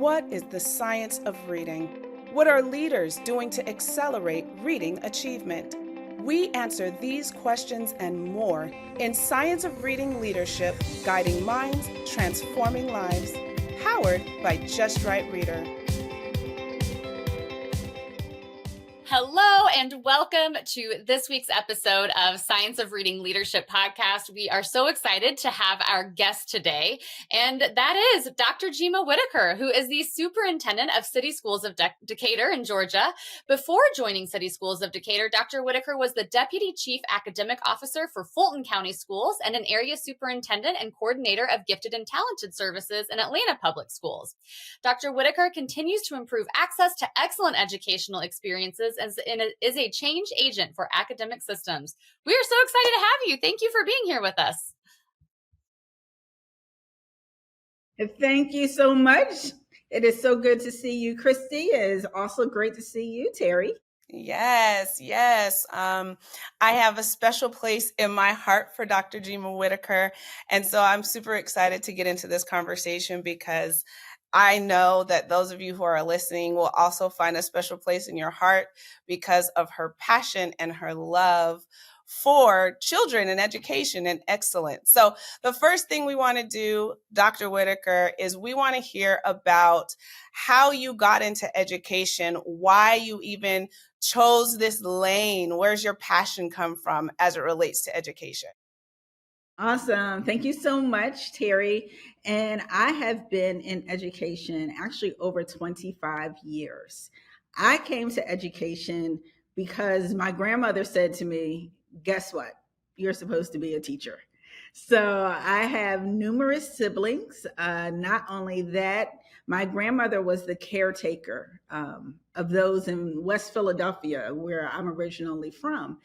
What is the science of reading? What are leaders doing to accelerate reading achievement? We answer these questions and more in Science of Reading Leadership, Guiding Minds, Transforming Lives, powered by Just Right Reader. Hello and welcome to this week's episode of Science of Reading Leadership Podcast. We are so excited to have our guest today, and that is Dr. Gyimah Whitaker, who is the Superintendent of City Schools of Decatur in Georgia. Before joining City Schools of Decatur, Dr. Whitaker was the Deputy Chief Academic Officer for Fulton County Schools and an Area Superintendent and Coordinator of Gifted and Talented Services in Atlanta Public Schools. Dr. Whitaker continues to improve access to excellent educational experiences and is a change agent for academic systems. We are so excited to have you. Thank you for being here with us. Thank you so much. It is so good to see you, Christy. It is also great to see you, Terri. Yes. I have a special place in my heart for Dr. Gyimah Whitaker. And so I'm super excited to get into this conversation because I know that those of you who are listening will also find a special place in your heart because of her passion and her love for children and education and excellence. So the first thing we want to do, Dr. Whitaker, is we want to hear about how you got into education, why you even chose this lane. Where's your passion come from as it relates to education? Awesome. Thank you so much, Terri. And I have been in education actually over 25 years. I came to education because my grandmother said to me, guess what? You're supposed to be a teacher. So I have numerous siblings. Not only that, my grandmother was the caretaker of those in West Philadelphia, where I'm originally from.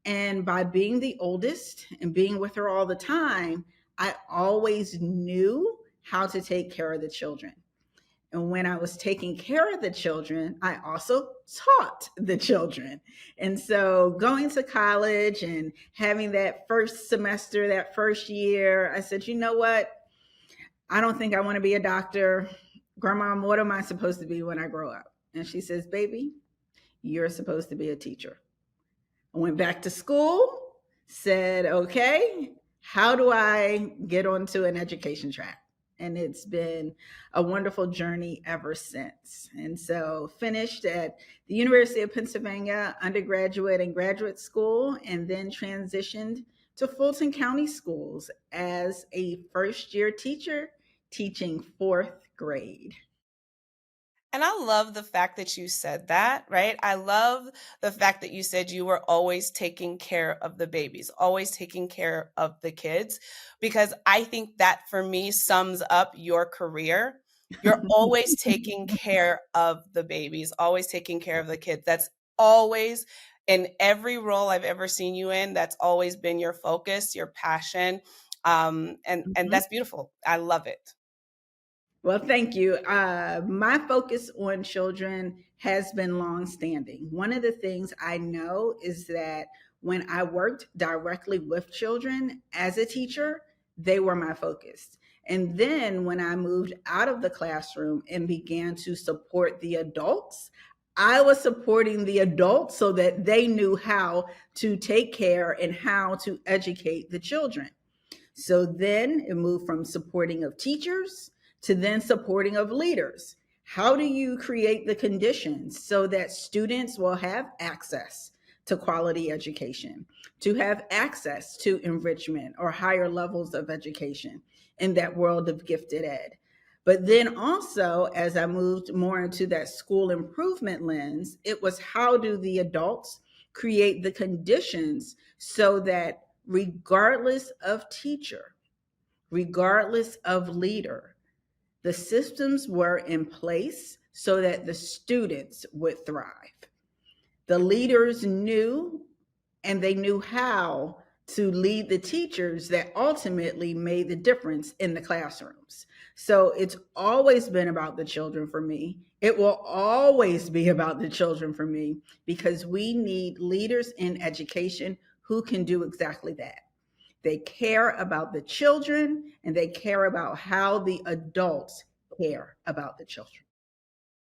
And by being the oldest and being with her all the time, I always knew how to take care of the children. And when I was taking care of the children, I also taught the children. And so going to college and having that first semester, that first year, I said, you know what? I don't think I want to be a doctor. Grandma, what am I supposed to be when I grow up? And she says, baby, you're supposed to be a teacher. I went back to school, said, okay, how do I get onto an education track? And it's been a wonderful journey ever since. And so finished at the University of Pennsylvania undergraduate and graduate school, and then transitioned to Fulton County Schools as a first-year teacher teaching fourth grade. And I love the fact that you said that, right? I love the fact that you said you were always taking care of the babies, always taking care of the kids, because I think that for me sums up your career. You're always taking care of the babies, always taking care of the kids. That's always, in every role I've ever seen you in, that's always been your focus, your passion. And that's beautiful. I love it. Well, thank you. My focus on children has been longstanding. One of the things I know is that when I worked directly with children as a teacher, they were my focus. And then when I moved out of the classroom and began to support the adults, I was supporting the adults so that they knew how to take care and how to educate the children. So then it moved from supporting of teachers to then supporting of leaders. How do you create the conditions so that students will have access to quality education, to have access to enrichment or higher levels of education in that world of gifted ed? But then also, as I moved more into that school improvement lens, it was how do the adults create the conditions so that regardless of teacher, regardless of leader, the systems were in place so that the students would thrive. The leaders knew, and they knew how to lead the teachers that ultimately made the difference in the classrooms. So it's always been about the children for me. It will always be about the children for me because we need leaders in education who can do exactly that. They care about the children and they care about how the adults care about the children.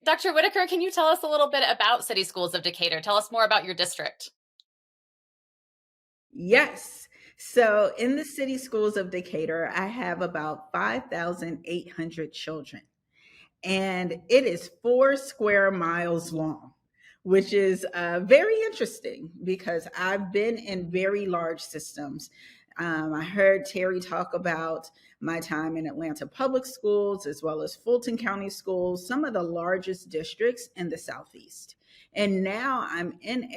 Dr. Whitaker, can you tell us a little bit about City Schools of Decatur? Tell us more about your district. Yes. So in the City Schools of Decatur, I have about 5,800 children, and it is 4 square miles long, which is very interesting because I've been in very large systems. I heard Terri talk about my time in Atlanta Public Schools as well as Fulton County Schools, some of the largest districts in the Southeast. And now I'm in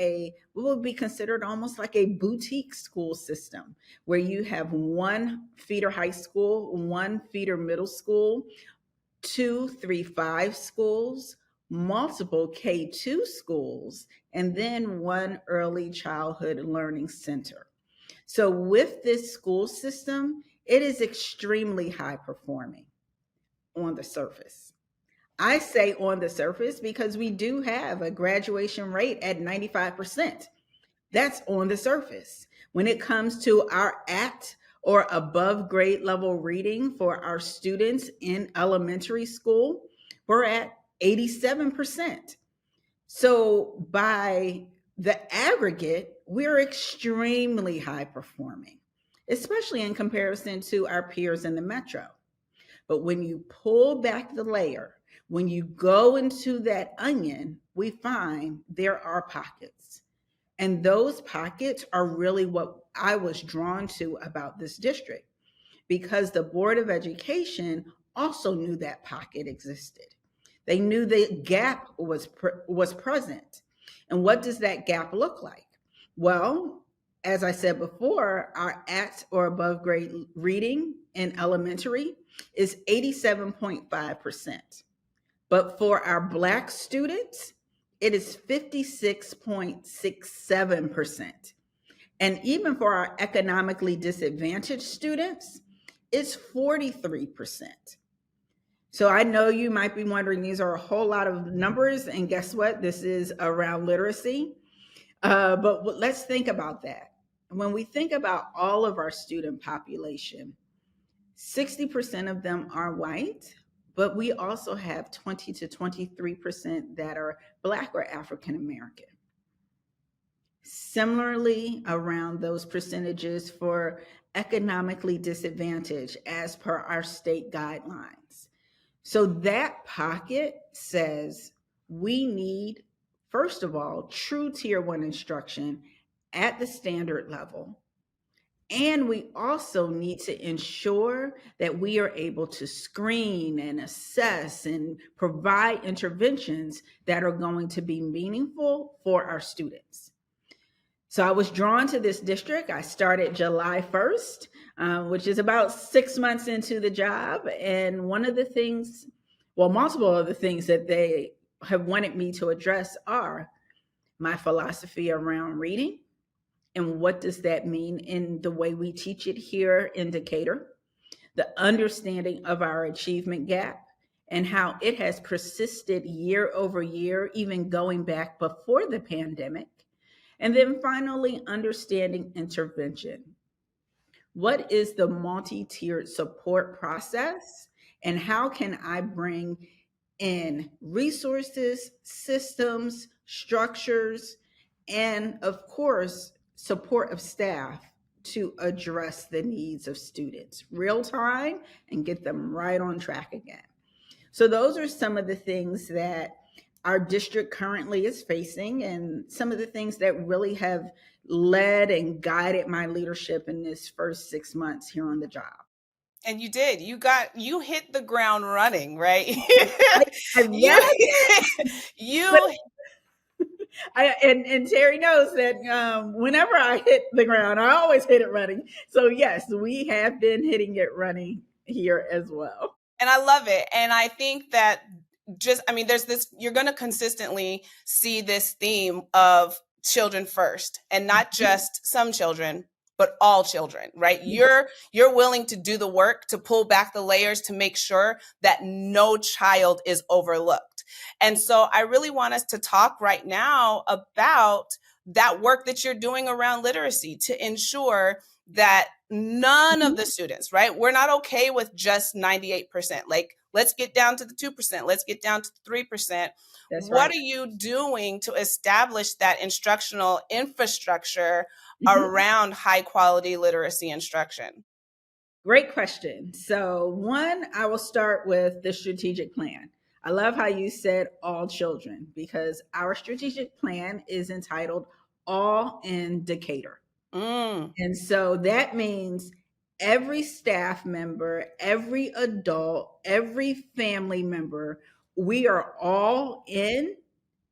what would be considered almost like a boutique school system where you have one feeder high school, one feeder middle school, 2, 3, 5 schools, multiple K-2 schools, and then one early childhood learning center. So with this school system, it is extremely high performing on the surface. I say on the surface because we do have a graduation rate at 95%. That's on the surface. When it comes to our at or above grade level reading for our students in elementary school, we're at 87%. So by the aggregate, we're extremely high performing, especially in comparison to our peers in the metro. But when you pull back the layer, when you go into that onion, we find there are pockets. And those pockets are really what I was drawn to about this district, because the Board of Education also knew that pocket existed. They knew the gap was present. And what does that gap look like? Well, as I said before, our at or above grade reading in elementary is 87.5%. But for our Black students, it is 56.67%. And even for our economically disadvantaged students, it's 43%. So I know you might be wondering, these are a whole lot of numbers, and guess what? This is around literacy. But let's think about that. When we think about all of our student population, 60% of them are white, but we also have 20 to 23% that are Black or African American. Similarly, around those percentages for economically disadvantaged as per our state guidelines. So that pocket says we need, first of all, true Tier 1 instruction at the standard level. And we also need to ensure that we are able to screen and assess and provide interventions that are going to be meaningful for our students. So I was drawn to this district. I started July 1st, which is about 6 months into the job. And one of the things, well, multiple of the things that they have wanted me to address are my philosophy around reading, and what does that mean in the way we teach it here in Decatur, the understanding of our achievement gap and how it has persisted year over year, even going back before the pandemic. And then finally, understanding intervention. What is the multi-tiered support process, and how can I bring in resources, systems, structures, and of course, support of staff to address the needs of students real time and get them right on track again. So those are some of the things that our district currently is facing, and some of the things that really have led and guided my leadership in this first 6 months here on the job. And you did. You hit the ground running, right? And Terri knows that whenever I hit the ground, I always hit it running. So yes, we have been hitting it running here as well. And I love it. And I think that there's this, you're going to consistently see this theme of children first, and not just some children, but all children, right? You're willing to do the work to pull back the layers to make sure that no child is overlooked. And so I really want us to talk right now about that work that you're doing around literacy to ensure that none of the students, right? We're not okay with just 98%. Like, Let's get down to the 2%. Let's get down to 3%. That's What right. are you doing to establish that instructional infrastructure Mhm. around high quality literacy instruction? Great question. So, one, I will start with the strategic plan. I love how you said all children because our strategic plan is entitled All in Decatur. Mm. And so that means every staff member, every adult, every family member, we are all in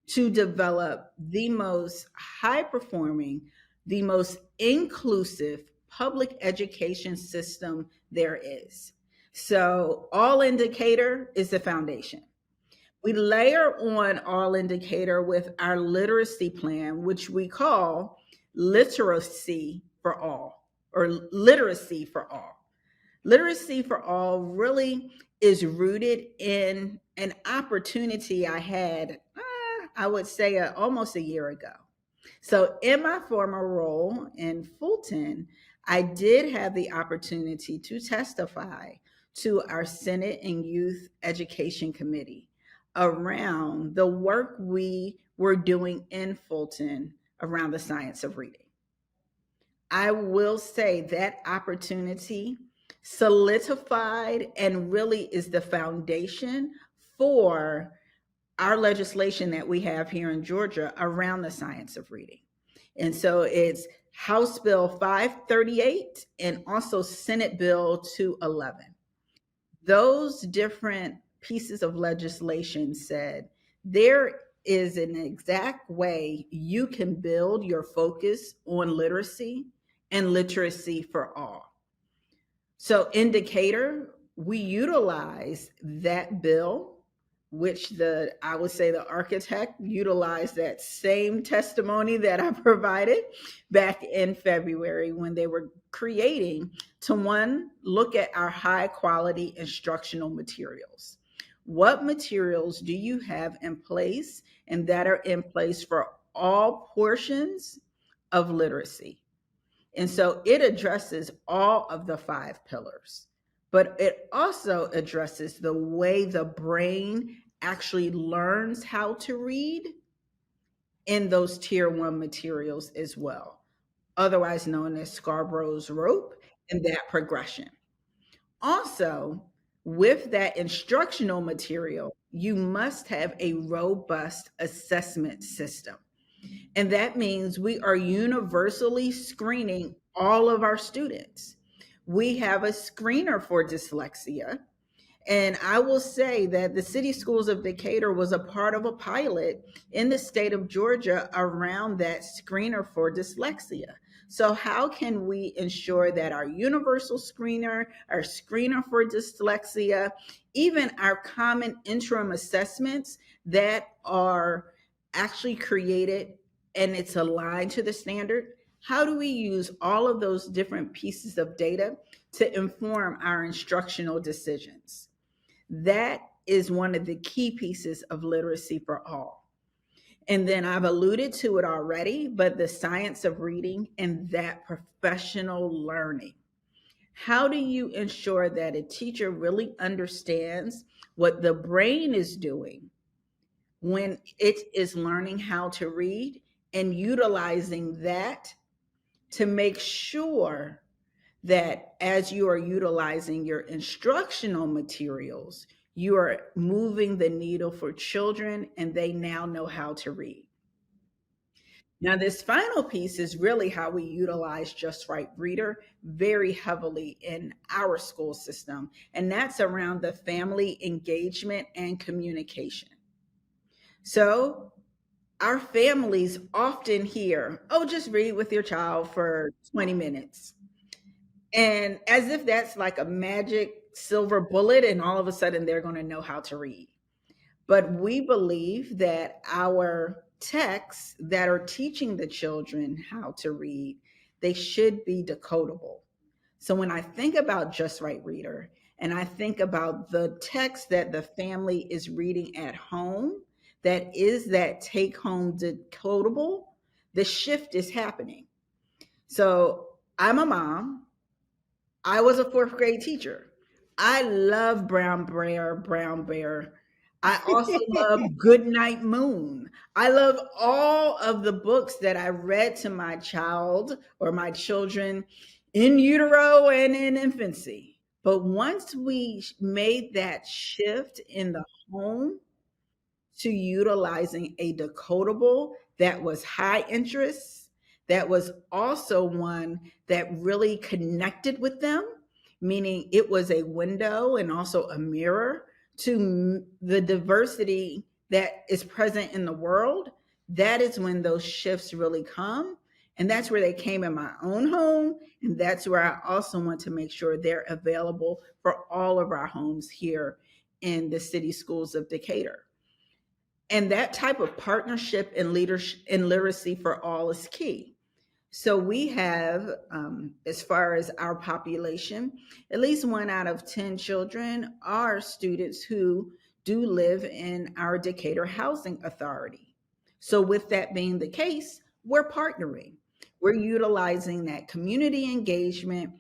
to develop the most high performing, the most inclusive public education system there is. So, all indicator is the foundation. We layer on all indicator with our literacy plan, which we call literacy for all or literacy for all. Literacy for all really is rooted in an opportunity I had, I would say, almost a year ago. So, in my former role in Fulton, I did have the opportunity to testify to our Senate and Youth Education Committee around the work we were doing in Fulton around the science of reading. I will say that opportunity solidified and really is the foundation for our legislation that we have here in Georgia around the science of reading. And so it's House Bill 538 and also Senate Bill 211. Those different pieces of legislation said there is an exact way you can build your focus on literacy and literacy for all. So in Decatur, we utilize that bill, which I would say the architect utilized that same testimony that I provided back in February when they were creating to one, look at our high quality instructional materials. What materials do you have in place and that are in place for all portions of literacy? And so it addresses all of the 5 pillars, but it also addresses the way the brain actually learns how to read in those tier 1 materials as well, otherwise known as Scarborough's rope and that progression. Also, with that instructional material, you must have a robust assessment system. And that means we are universally screening all of our students. We have a screener for dyslexia. And I will say that the City Schools of Decatur was a part of a pilot in the state of Georgia around that screener for dyslexia. So, how can we ensure that our universal screener, our screener for dyslexia, even our common interim assessments that are actually created and it's aligned to the standard? How do we use all of those different pieces of data to inform our instructional decisions? That is one of the key pieces of literacy for all. And then I've alluded to it already, but the science of reading and that professional learning. How do you ensure that a teacher really understands what the brain is doing when it is learning how to read and utilizing that to make sure that as you are utilizing your instructional materials, you are moving the needle for children and they now know how to read. Now, this final piece is really how we utilize Just Right Reader very heavily in our school system, and that's around the family engagement and communication. So, our families often hear, oh, just read with your child for 20 minutes. And as if that's like a magic silver bullet, and all of a sudden they're going to know how to read. But we believe that our texts that are teaching the children how to read, they should be decodable. So when I think about Just Right Reader, and I think about the text that the family is reading at home, that is that take home decodable, the shift is happening. So I'm a mom. I was a 4th grade teacher. I love Brown Bear, Brown Bear. I also love Goodnight Moon. I love all of the books that I read to my child or my children in utero and in infancy. But once we made that shift in the home to utilizing a decodable that was high interest, that was also one that really connected with them, meaning it was a window and also a mirror to the diversity that is present in the world. That is when those shifts really come. And that's where they came in my own home. And that's where I also want to make sure they're available for all of our homes here in the city schools of Decatur. And that type of partnership and leadership and literacy for all is key. So we have, as far as our population, at least 1 out of 10 children are students who do live in our Decatur Housing Authority. So with that being the case, we're partnering. We're utilizing that community engagement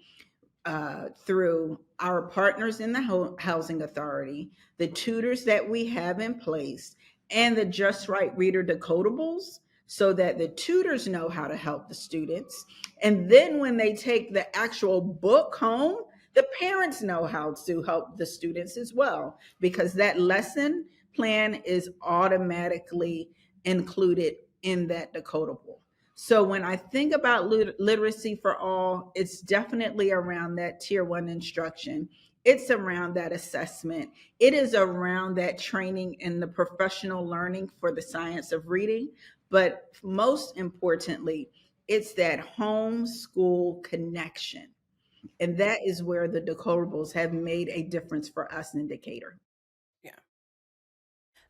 through our partners in the Housing Authority, the tutors that we have in place, and the Just Right Reader decodables so that the tutors know how to help the students. And then when they take the actual book home, the parents know how to help the students as well, because that lesson plan is automatically included in that decodable. So when I think about literacy for all, it's definitely around that tier 1 instruction. It's around that assessment. It is around that training and the professional learning for the science of reading. But most importantly, it's that home school connection. And that is where the decodables have made a difference for us in Decatur. Yeah.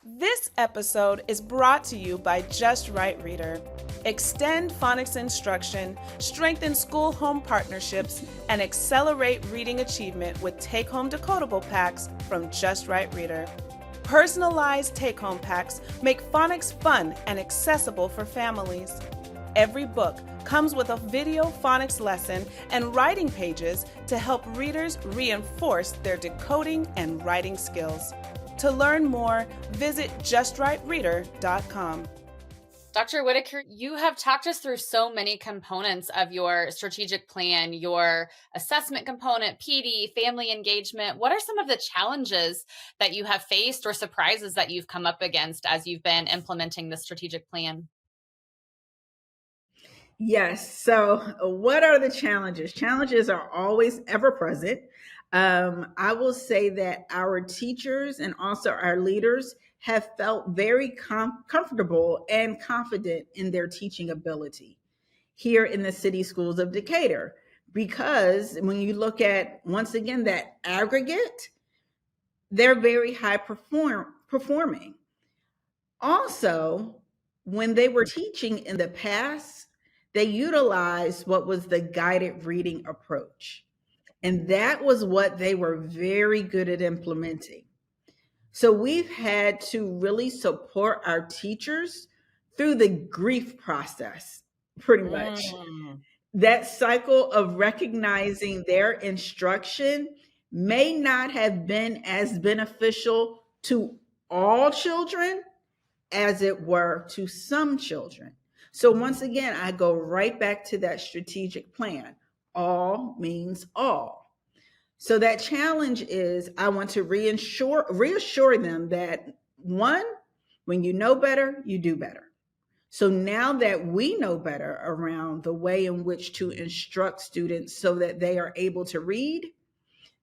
This episode is brought to you by Just Right Reader. Extend phonics instruction, strengthen school-home partnerships, and accelerate reading achievement with take-home decodable packs from Just Right Reader. Personalized take-home packs make phonics fun and accessible for families. Every book comes with a video phonics lesson and writing pages to help readers reinforce their decoding and writing skills. To learn more, visit justrightreader.com. Dr. Whitaker, you have talked us through so many components of your strategic plan, your assessment component, PD, family engagement. What are some of the challenges that you have faced or surprises that you've come up against as you've been implementing the strategic plan? Yes. So, what are the challenges? Challenges are always ever present. I will say that our teachers and also our leaders have felt very comfortable and confident in their teaching ability here in the city schools of Decatur. Because when you look at, once again, that aggregate, they're very high performing. Also, when they were teaching in the past, they utilized what was the guided reading approach. And that was what they were very good at implementing. So we've had to really support our teachers through the grief process, pretty much. That cycle of recognizing their instruction may not have been as beneficial to all children as it were to some children. So once again, I go right back to that strategic plan. All means all. So that challenge is I want to reassure them that one, when you know better, you do better. So now that we know better around the way in which to instruct students so that they are able to read,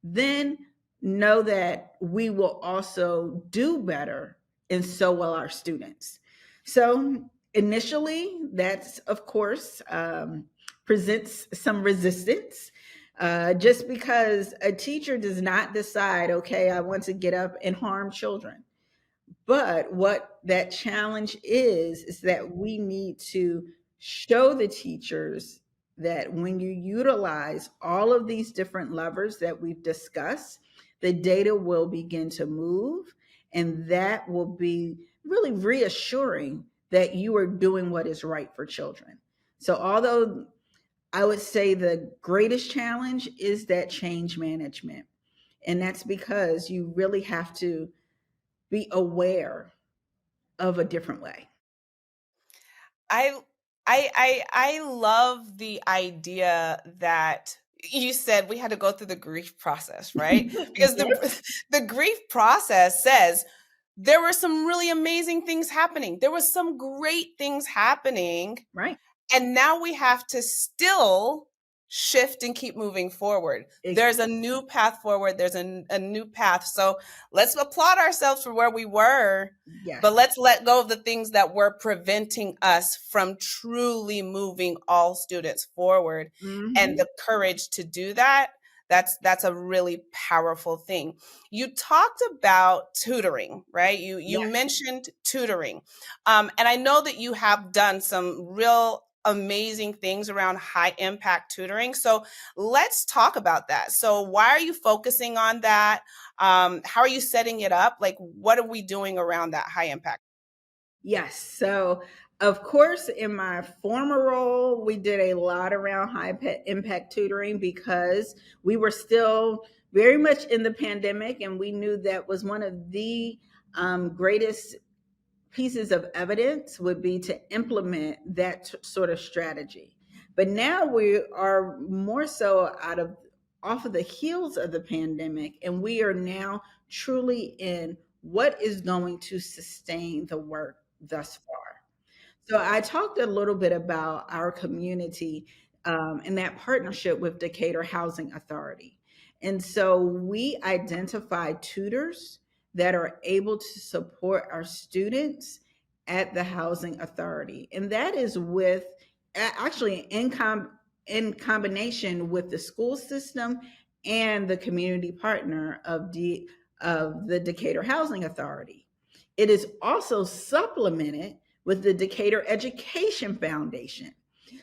then know that we will also do better, and so will our students. So initially, that's of course presents some resistance. Just because a teacher does not decide, okay, I want to get up and harm children. But what that challenge is that we need to show the teachers that when you utilize all of these different levers that we've discussed, the data will begin to move, and that will be really reassuring that you are doing what is right for children. So although I would say the greatest challenge is that change management. And that's because you really have to be aware of a different way. I I love the idea that you said we had to go through the grief process, right? Because the grief process says there were some really amazing things happening. There was some great things happening. Right. And now we have to still shift and keep moving forward. There's a new path forward. There's a new path. So let's applaud ourselves for where we were, Yes. but let's let go of the things that were preventing us from truly moving all students forward. Mhm. And the courage to do that, that's a really powerful thing. You talked about tutoring, right? You Yes. mentioned tutoring. And I know that you have done some real amazing things around high impact tutoring. So let's talk about that. So why are you focusing on that? How are you setting it up? Like, what are we doing around that high impact? Yes. So, of course, in my former role, we did a lot around high impact tutoring because we were still very much in the pandemic, and we knew that was one of the greatest pieces of evidence would be to implement that sort of strategy. But now we are more so off of the heels of the pandemic, and we are now truly in what is going to sustain the work thus far. So I talked a little bit about our community and that partnership with Decatur Housing Authority. And so we identify tutors that are able to support our students at the Housing Authority. And that is with actually in combination with the school system and the community partner of the Decatur Housing Authority. It is also supplemented with the Decatur Education Foundation.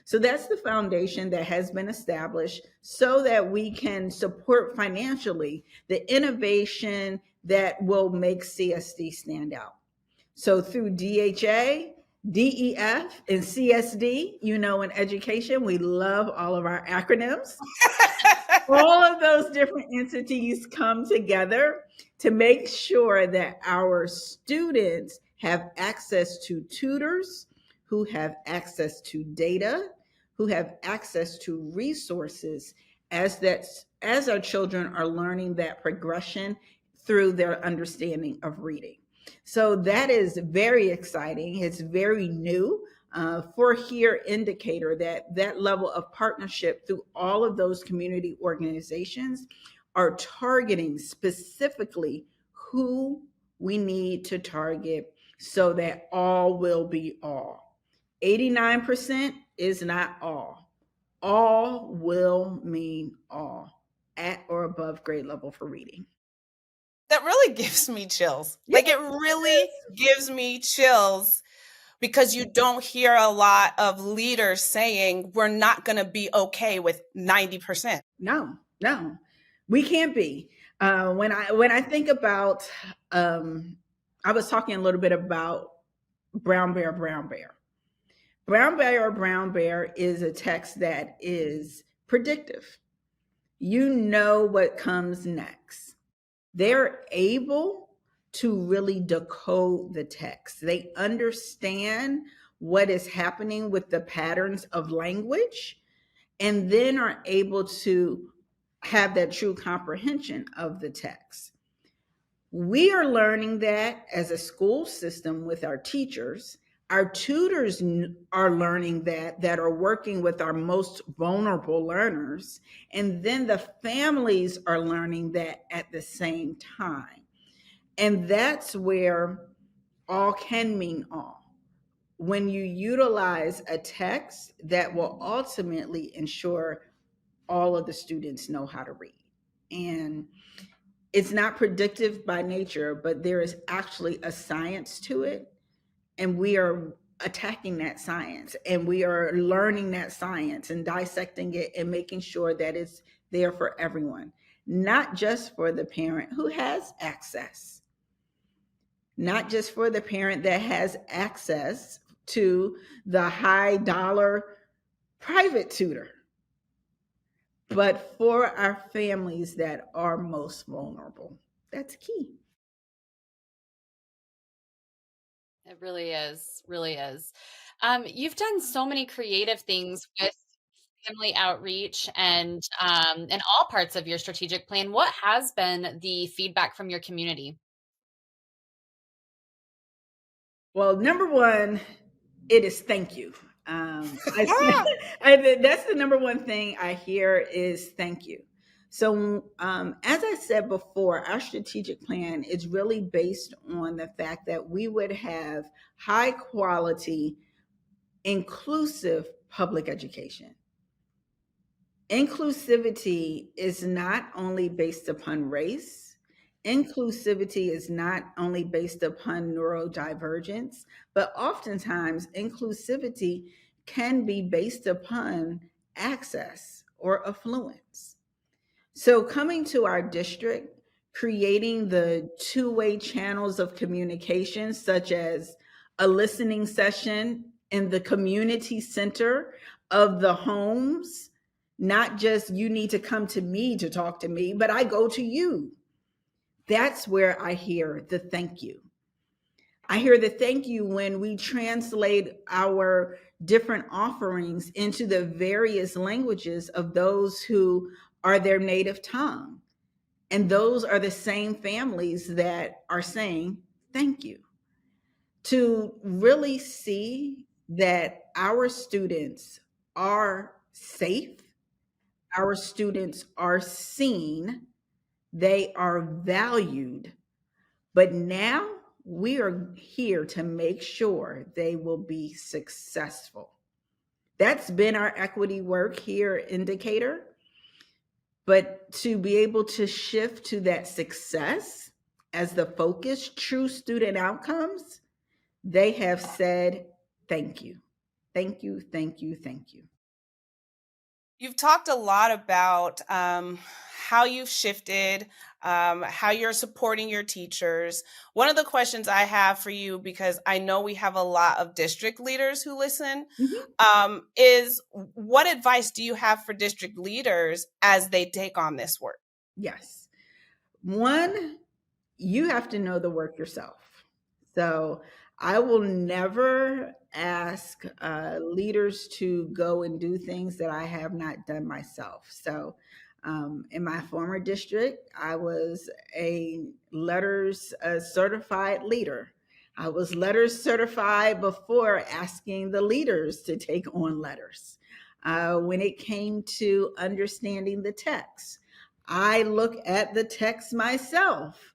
So that's the foundation that has been established so that we can support financially the innovation that will make CSD stand out. So through DHA, DEF, and CSD, in education, we love all of our acronyms. All of those different entities come together to make sure that our students have access to tutors who have access to data, who have access to resources as our children are learning that progression through their understanding of reading. So that is very exciting. It's very new for here in Decatur, that level of partnership through all of those community organizations are targeting specifically who we need to target so that all will be all. 89% is not all. All will mean all at or above grade level for reading. That really gives me chills. Yeah, Like, it really gives me chills because you don't hear a lot of leaders saying we're not going to be okay with 90%. No, we can't be. When I think about, I was talking a little bit about Brown Bear, Brown Bear. Brown Bear, Brown Bear is a text that is predictive. You know what comes next. They're able to really decode the text. They understand what is happening with the patterns of language and then are able to have that true comprehension of the text. We are learning that as a school system with our teachers. Our tutors are learning that are working with our most vulnerable learners. And then the families are learning that at the same time. And that's where all can mean all. When you utilize a text that will ultimately ensure all of the students know how to read. And it's not predictive by nature, but there is actually a science to it. And we are attacking that science and we are learning that science and dissecting it and making sure that it's there for everyone, not just for the parent who has access, not just for the parent that has access to the high dollar private tutor, but for our families that are most vulnerable. That's key. It really is, really is. You've done so many creative things with family outreach and in all parts of your strategic plan. What has been the feedback from your community? Well, number one, it is thank you. That's the number one thing I hear is thank you. So, as I said before, our strategic plan is really based on the fact that we would have high quality, inclusive public education. Inclusivity is not only based upon race, inclusivity is not only based upon neurodivergence, but oftentimes inclusivity can be based upon access or affluence. So, coming to our district, creating the two-way channels of communication, such as a listening session in the community center of the homes, not just you need to come to me to talk to me, but I go to you. That's where I hear the thank you. I hear the thank you when we translate our different offerings into the various languages of those who are their native tongue. And those are the same families that are saying thank you. To really see that our students are safe, our students are seen, they are valued, but now we are here to make sure they will be successful. That's been our equity work here in Decatur. But to be able to shift to that success as the focus, true student outcomes, they have said, thank you. Thank you, thank you, thank you. You've talked a lot about how you've shifted, how you're supporting your teachers. One of the questions I have for you, because I know we have a lot of district leaders who listen, is what advice do you have for district leaders as they take on this work? Yes. One, you have to know the work yourself. So I will never ask leaders to go and do things that I have not done myself. So in my former district, I was a letters certified leader. I was letters certified before asking the leaders to take on letters. When it came to understanding the text, I look at the text myself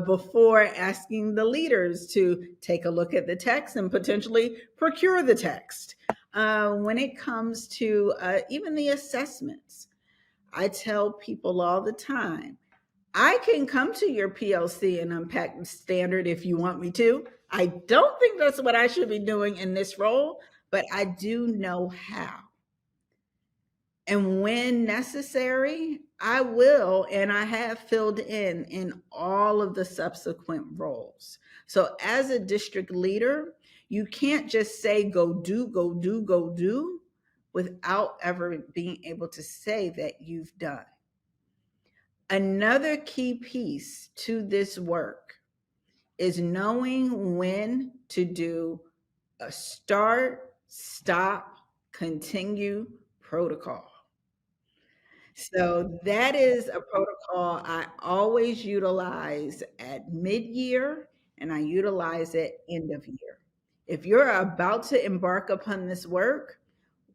before asking the leaders to take a look at the text and potentially procure the text. When it comes to even the assessments, I tell people all the time, I can come to your PLC and unpack the standard if you want me to. I don't think that's what I should be doing in this role, but I do know how. And when necessary, I will, and I have filled in all of the subsequent roles. So as a district leader, you can't just say, go do, go do, go do, without ever being able to say that you've done. Another key piece to this work is knowing when to do a start, stop, continue protocol. So that is a protocol I always utilize at mid-year and I utilize it end of year. If you're about to embark upon this work,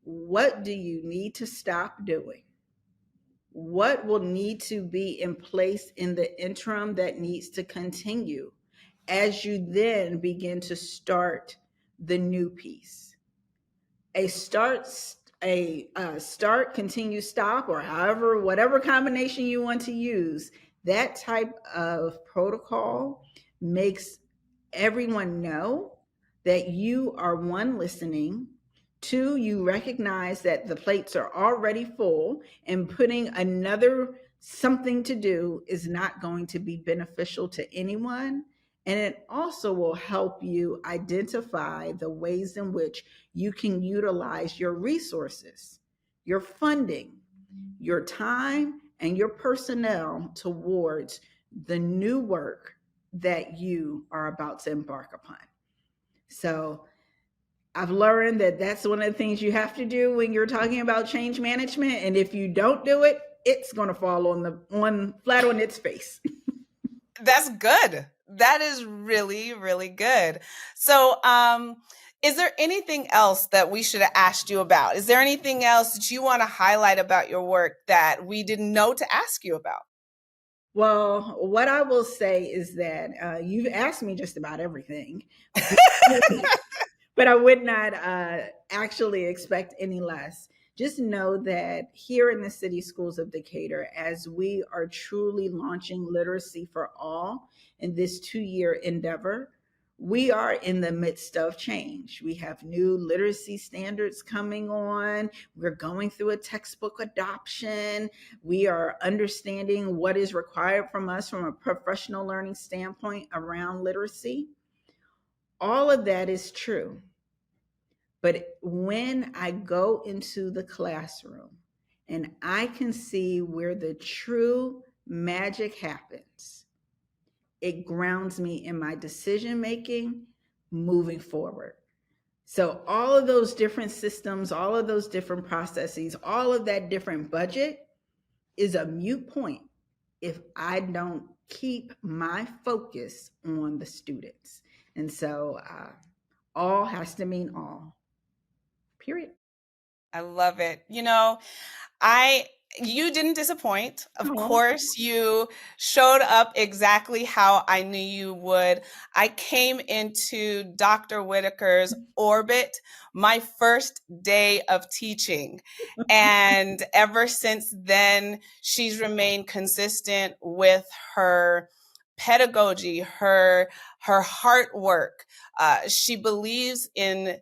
what do you need to stop doing? What will need to be in place in the interim that needs to continue as you then begin to start the new piece? A start, continue, stop, or however, whatever combination you want to use, that type of protocol makes everyone know that you are, one, listening, two, you recognize that the plates are already full and putting another something to do is not going to be beneficial to anyone. And it also will help you identify the ways in which you can utilize your resources, your funding, your time and your personnel towards the new work that you are about to embark upon. So I've learned that that's one of the things you have to do when you're talking about change management. And if you don't do it, it's going to fall flat on its face. That's good. That is really, really good. So, is there anything else that we should have asked you about? Is there anything else that you want to highlight about your work that we didn't know to ask you about? Well, what I will say is that you've asked me just about everything, but I would not actually expect any less. Just know that here in the City Schools of Decatur, as we are truly launching Literacy for All in this 2-year endeavor, we are in the midst of change. We have new literacy standards coming on. We're going through a textbook adoption. We are understanding what is required from us from a professional learning standpoint around literacy. All of that is true. But when I go into the classroom and I can see where the true magic happens, it grounds me in my decision making moving forward. So all of those different systems, all of those different processes, all of that different budget is a moot point if I don't keep my focus on the students. And so all has to mean all. Period. I love it. You didn't disappoint. Of course, you showed up exactly how I knew you would. I came into Dr. Whitaker's orbit my first day of teaching. And ever since then, she's remained consistent with her pedagogy, her heart work. She believes in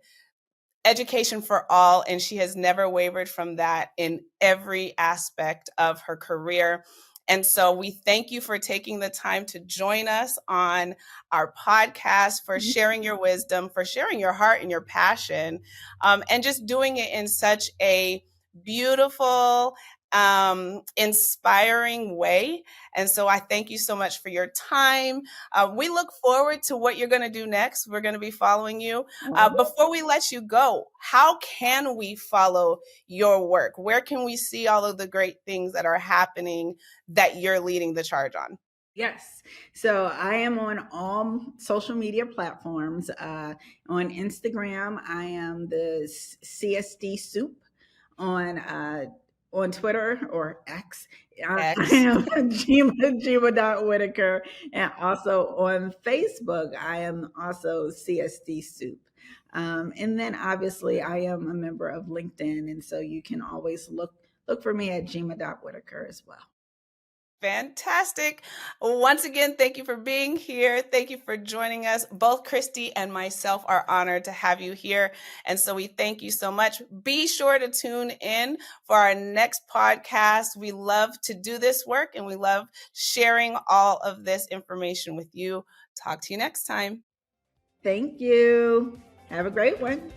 education for all, and she has never wavered from that in every aspect of her career. And so we thank you for taking the time to join us on our podcast, for sharing your wisdom, for sharing your heart and your passion, and just doing it in such a beautiful, inspiring way. And so I thank you so much for your time. We look forward to what you're going to do next. We're going to be following you. Before we let you go, how can we follow your work? Where can we see all of the great things that are happening that you're leading the charge on? Yes. So I am on all social media platforms. On Instagram, I am the CSD Soup. On Twitter or X, I am Gyimah Whitaker. And also on Facebook, I am also CSD Soup. And then obviously I am a member of LinkedIn. And so you can always look for me at Gyimah Whitaker as well. Fantastic. Once again, thank you for being here. Thank you for joining us. Both Christy and myself are honored to have you here. And so we thank you so much. Be sure to tune in for our next podcast. We love to do this work and we love sharing all of this information with you. Talk to you next time. Thank you. Have a great one.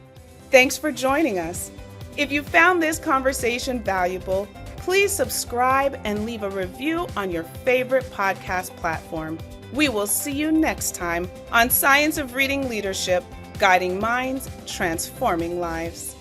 Thanks for joining us. If you found this conversation valuable, please subscribe and leave a review on your favorite podcast platform. We will see you next time on Science of Reading Leadership, guiding minds, transforming lives.